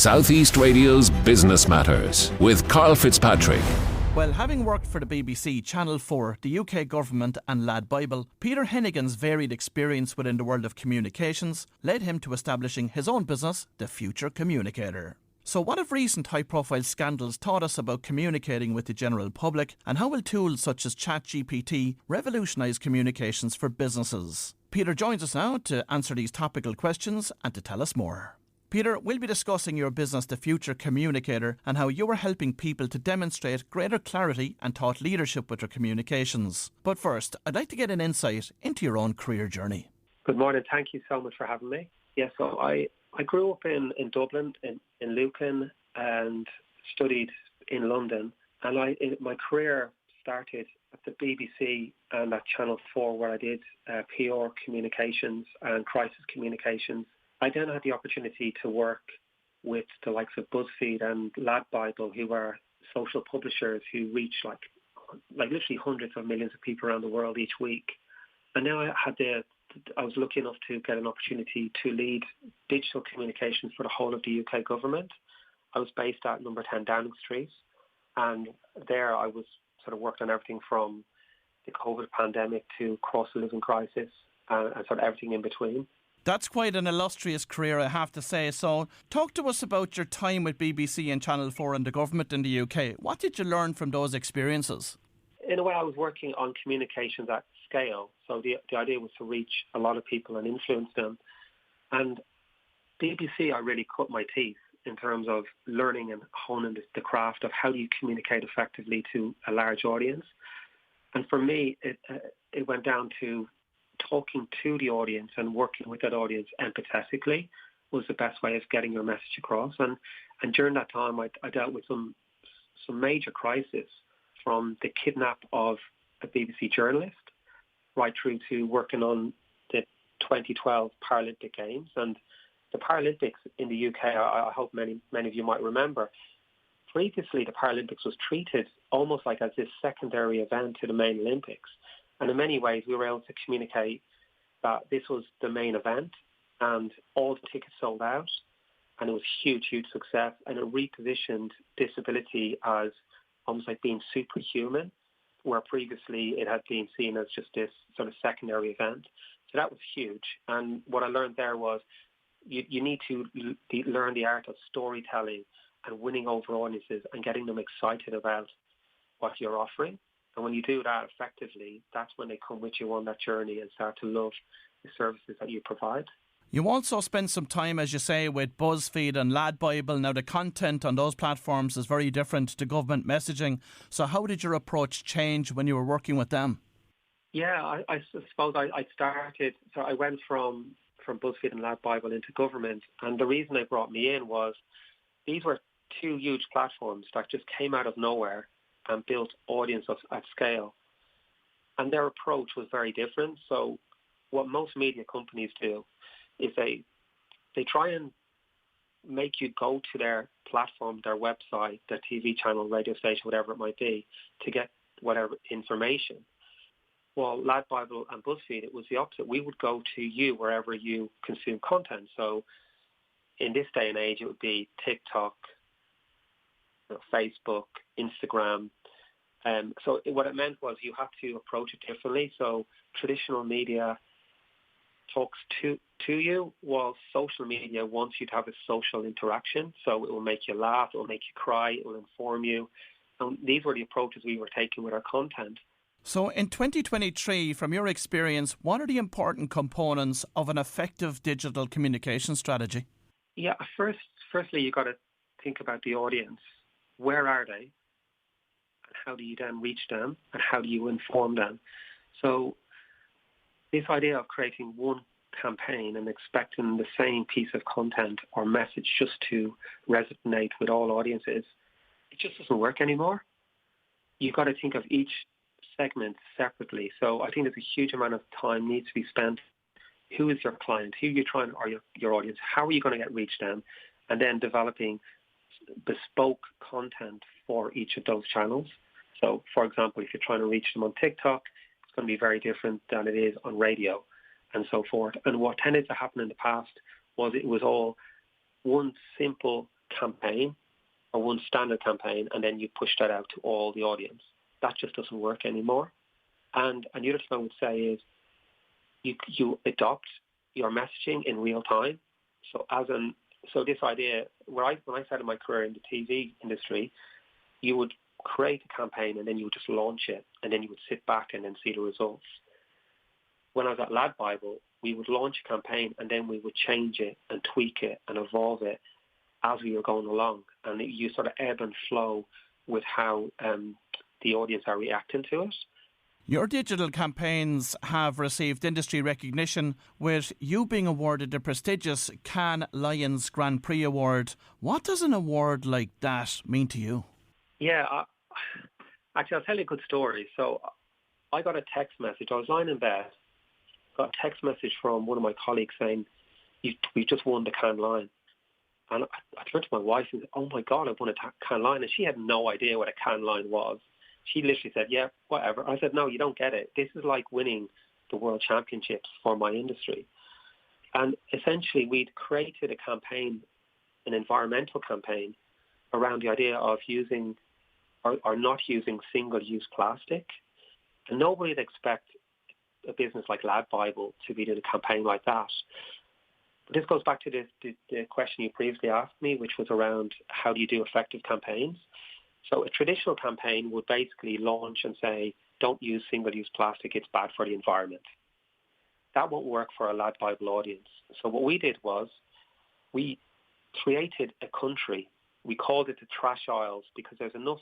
Southeast Radio's Business Matters with Karl Fitzpatrick. Well, having worked for the BBC, Channel 4, the UK government and Lad Bible, Peter Heneghan's varied experience within the world of communications led him to establishing his own business, the Future Communicator. So what have recent high-profile scandals taught us about communicating with the general public, and how will tools such as ChatGPT revolutionise communications for businesses? Peter joins us now to answer these topical questions and to tell us more. Peter, we'll be discussing your business, the Future Communicator, and how you are helping people to demonstrate greater clarity and thought leadership with their communications. But first, I'd like to get an insight into your own career journey. Good morning. Thank you so much for having me. Yes, so I grew up in Dublin, in Lucan, and studied in London. And my career started at the BBC and at Channel 4, where I did PR communications and crisis communications. I then had the opportunity to work with the likes of BuzzFeed and Lad Bible, who are social publishers who reach like literally hundreds of millions of people around the world each week. And now I was lucky enough to get an opportunity to lead digital communications for the whole of the UK government. I was based at number 10 Downing Street, and there I was sort of worked on everything from the COVID pandemic to cost of living crisis and sort of everything in between. That's quite an illustrious career, I have to say. So talk to us about your time with BBC and Channel 4 and the government in the UK. What did you learn from those experiences? In a way, I was working on communications at scale. So the idea was to reach a lot of people and influence them. And BBC, I really cut my teeth in terms of learning and honing the craft of how do you communicate effectively to a large audience. And for me, it went down to talking to the audience and working with that audience empathetically was the best way of getting your message across. And during that time, I dealt with some major crises, from the kidnap of a BBC journalist right through to working on the 2012 Paralympic Games. And the Paralympics in the UK, I hope many of you might remember, previously the Paralympics was treated almost like as this secondary event to the main Olympics. And in many ways, we were able to communicate that this was the main event, and all the tickets sold out, and it was huge success. And it repositioned disability as almost like being superhuman, where previously it had been seen as just this sort of secondary event. So that was huge. And what I learned there was you need to learn the art of storytelling and winning over audiences and getting them excited about what you're offering. And when you do that effectively, that's when they come with you on that journey and start to love the services that you provide. You also spend some time, as you say, with BuzzFeed and Lad Bible. Now, the content on those platforms is very different to government messaging. So how did your approach change when you were working with them? Yeah, I suppose I started, so I went from BuzzFeed and Lad Bible into government. And the reason they brought me in was these were two huge platforms that just came out of nowhere and built audience at scale. And their approach was very different. So what most media companies do is they try and make you go to their platform, their website, their TV channel, radio station, whatever it might be, to get whatever information. Well, Lad Bible and BuzzFeed, it was the opposite. We would go to you wherever you consume content. So in this day and age, it would be TikTok, Facebook, Instagram. So what it meant was you had to approach it differently. So traditional media talks to you, while social media wants you to have a social interaction. So it will make you laugh, it will make you cry, it will inform you. And these were the approaches we were taking with our content. So in 2023, from your experience, what are the components of an effective digital communication strategy? Yeah, firstly, you've got to think about the audience. Where are they? And how do you then reach them? And how do you inform them? So this idea of creating one campaign and expecting the same piece of content or message just to resonate with all audiences, it just doesn't work anymore. You've got to think of each segment separately. So I think there's a huge amount of time needs to be spent. Who is your client? Who are you trying, or your audience? How are you going to reach them? And then developing bespoke content for each of those channels. So, for example, if you're trying to reach them on TikTok, it's going to be very different than it is on radio and so forth. And what tended to happen in the past was it was all one simple campaign or one standard campaign, and then you push that out to all the audience. That just doesn't work anymore. And the other thing I would say is you adopt your messaging in real time. So this idea, when I started my career in the TV industry, you would create a campaign and then you would just launch it, and then you would sit back and then see the results. When I was at Lad Bible, we would launch a campaign and then we would change it and tweak it and evolve it as we were going along. And you sort of ebb and flow with how the audience are reacting to it. Your digital campaigns have received industry recognition, with you being awarded the prestigious Cannes Lions Grand Prix Award. What does an award like that mean to you? Yeah, actually, I'll tell you a good story. So I got a text message. I was lying in bed, got a text message from one of my colleagues saying, we just won the Cannes Lion. And I turned to my wife and said, oh my God, I won a Cannes Lion. And she had no idea what a Cannes Lion was. She literally said, yeah, whatever. I said, no, you don't get it. This is like winning the world championships for my industry. And essentially, we'd created a campaign, an environmental campaign, around the idea of using or not using single-use plastic. And nobody would expect a business like Lad Bible to be doing a campaign like that. But this goes back to the question you previously asked me, which was around how do you do effective campaigns. So a traditional campaign would basically launch and say, don't use single-use plastic, it's bad for the environment. That won't work for a Lad Bible audience. So what we did was we created a country. We called it the Trash Isles because there's enough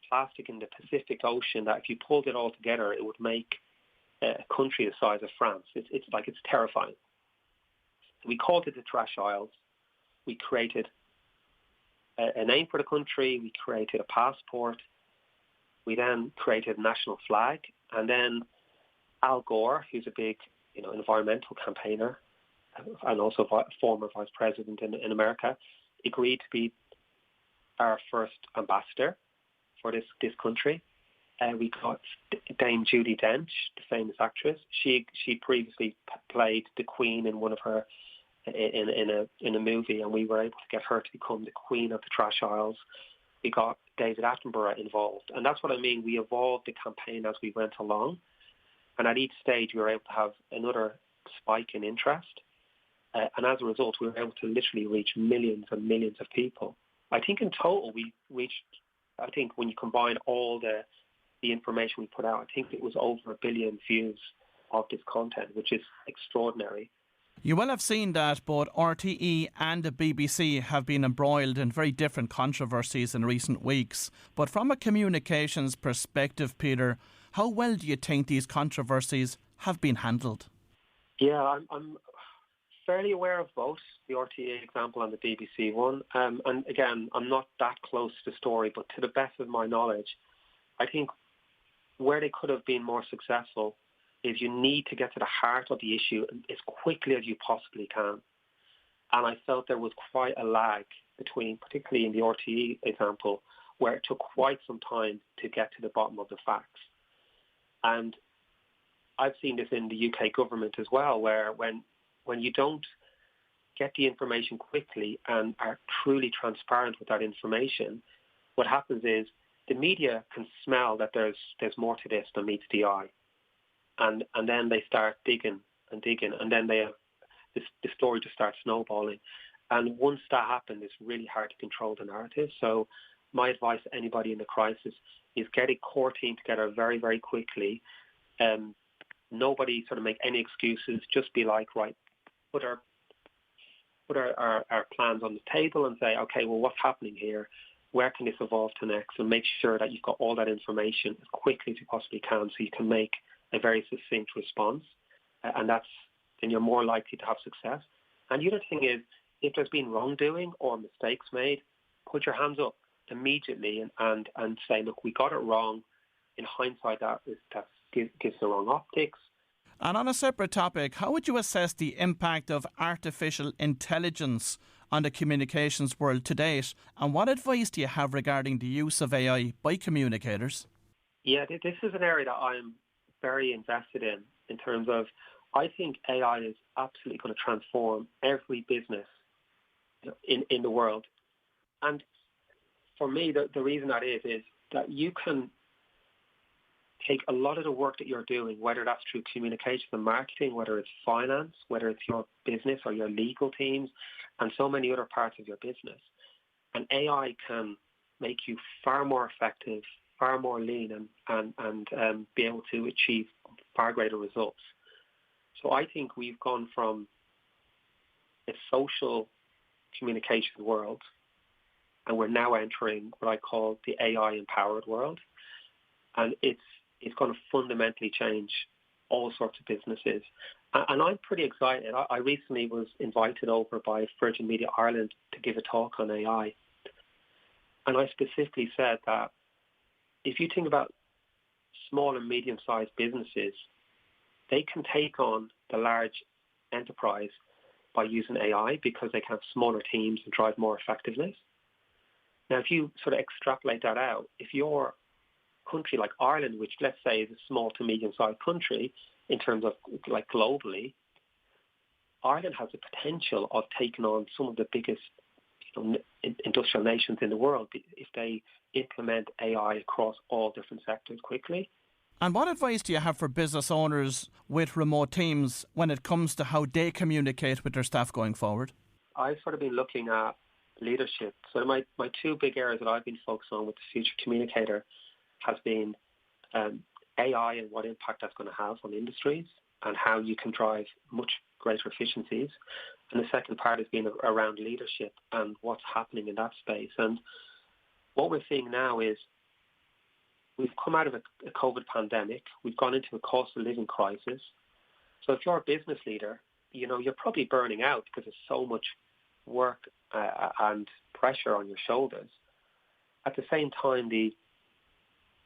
plastic in the Pacific Ocean that if you pulled it all together, it would make a country the size of France. It's terrifying. So we called it the Trash Isles. We created a name for the country. We created a passport. We then created a national flag. And then Al Gore, who's a big environmental campaigner and also former vice president in America, agreed to be our first ambassador for this country. We got Dame Judi Dench, the famous actress. She previously played the Queen in one of her in a movie, and we were able to get her to become the Queen of the Trash Isles. We got David Attenborough involved, and that's what I mean. We evolved the campaign as we went along, and at each stage we were able to have another spike in interest, and as a result we were able to literally reach millions and millions of people. I think in total we reached, I think when you combine all the information we put out, I think it was over 1 billion views of this content, which is extraordinary. You will have seen that both RTE and the BBC have been embroiled in very different controversies in recent weeks. But from a communications perspective, Peter, how well do you think these controversies have been handled? Yeah, I'm fairly aware of both the RTE example and the BBC one. And again, I'm not that close to the story, but to the best of my knowledge, I think where they could have been more successful is you need to get to the heart of the issue as quickly as you possibly can. And I felt there was quite a lag between, particularly in the RTE example, where it took quite some time to get to the bottom of the facts. And I've seen this in the UK government as well, where when you don't get the information quickly and are truly transparent with that information, what happens is the media can smell that there's more to this than meets the eye. And then they start digging, and then they have the story just starts snowballing. And once that happens, it's really hard to control the narrative. So my advice to anybody in the crisis is get a core team together very, very quickly. Nobody sort of make any excuses. Just be like, right, put our plans on the table and say, okay, well, what's happening here? Where can this evolve to next? And make sure that you've got all that information as quickly as you possibly can so you can make a very succinct response, and then you're more likely to have success. And the other thing is, if there's been wrongdoing or mistakes made, put your hands up immediately and say, look, we got it wrong. In hindsight, that gives the wrong optics. And on a separate topic, how would you assess the impact of artificial intelligence on the communications world to date? And what advice do you have regarding the use of AI by communicators? Yeah, this is an area that I'm very invested in terms of, I think AI is absolutely going to transform every business in the world. And for me, the reason that is that you can take a lot of the work that you're doing, whether that's through communication and marketing, whether it's finance, whether it's your business or your legal teams, and so many other parts of your business. And AI can make you far more effective, far more lean, and be able to achieve far greater results. So I think we've gone from a social communication world, and we're now entering what I call the AI-empowered world. And it's going to fundamentally change all sorts of businesses. And I'm pretty excited. I recently was invited over by Virgin Media Ireland to give a talk on AI. And I specifically said that if you think about small and medium-sized businesses, they can take on the large enterprise by using AI because they can have smaller teams and drive more effectiveness. Now, if you sort of extrapolate that out, if you're a country like Ireland, which let's say is a small to medium-sized country in terms of like globally, Ireland has the potential of taking on some of the biggest industrial nations in the world if they implement AI across all different sectors quickly. And what advice do you have for business owners with remote teams when it comes to how they communicate with their staff going forward? I've sort of been looking at leadership. So my two big areas that I've been focused on with the Future Communicator has been AI and what impact that's going to have on industries and how you can drive much greater efficiencies. And the second part has been around leadership and what's happening in that space. And what we're seeing now is we've come out of a COVID pandemic. We've gone into a cost of living crisis. So if you're a business leader, you're probably burning out because there's so much work and pressure on your shoulders. At the same time,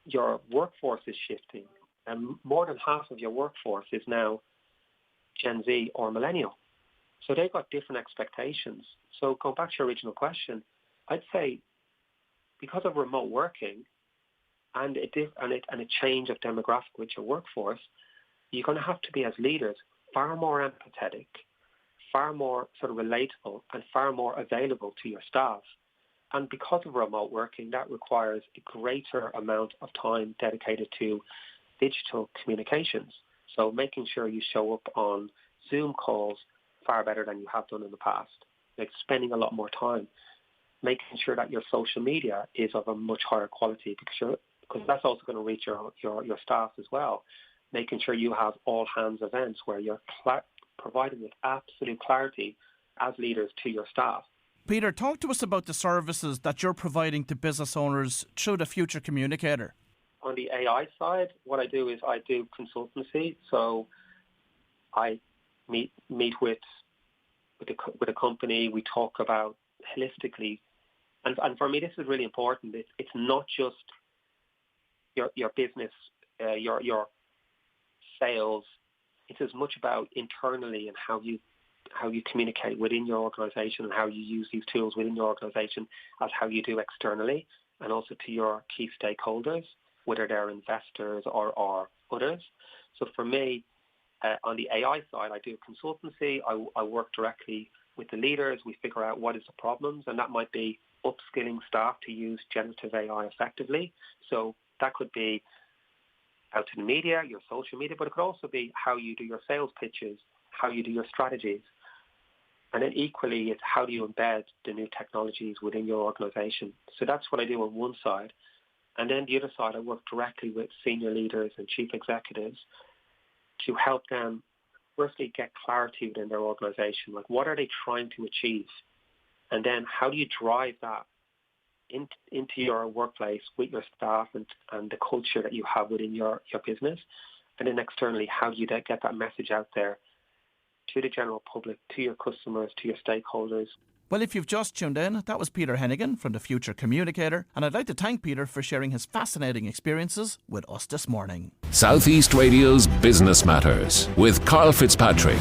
your workforce is shifting, and more than half of your workforce is now Gen Z or millennial. So they've got different expectations. So going back to your original question, I'd say because of remote working and a change of demographic with your workforce, you're going to have to be as leaders far more empathetic, far more sort of relatable, and far more available to your staff. And because of remote working, that requires a greater amount of time dedicated to digital communications. So making sure you show up on Zoom calls far better than you have done in the past, like spending a lot more time, making sure that your social media is of a much higher quality because that's also going to reach your staff as well, making sure you have all hands events where you're providing with absolute clarity as leaders to your staff. Peter, talk to us about the services that you're providing to business owners through the Future Communicator. On the AI side, what I do is I do consultancy. So I meet with a company. We talk about holistically, and for me this is really important. It's not just your business, your sales. It's as much about internally and how you communicate within your organization and how you use these tools within your organization as how you do externally, and also to your key stakeholders, whether they're investors or others. So for me, on the AI side, I do consultancy. I work directly with the leaders. We figure out what is the problems, and that might be upskilling staff to use generative AI effectively. So that could be out to the media, your social media, but it could also be how you do your sales pitches, how you do your strategies. And then equally, it's how do you embed the new technologies within your organization. So that's what I do on one side. And then the other side, I work directly with senior leaders and chief executives to help them firstly get clarity within their organization. Like, what are they trying to achieve? And then how do you drive that into your workplace with your staff and the culture that you have within your business? And then externally, how do you get that message out there to the general public, to your customers, to your stakeholders? Well, if you've just tuned in, that was Peter Heneghan from the Future Communicator, and I'd like to thank Peter for sharing his fascinating experiences with us this morning. Southeast Radio's Business Matters with Karl Fitzpatrick.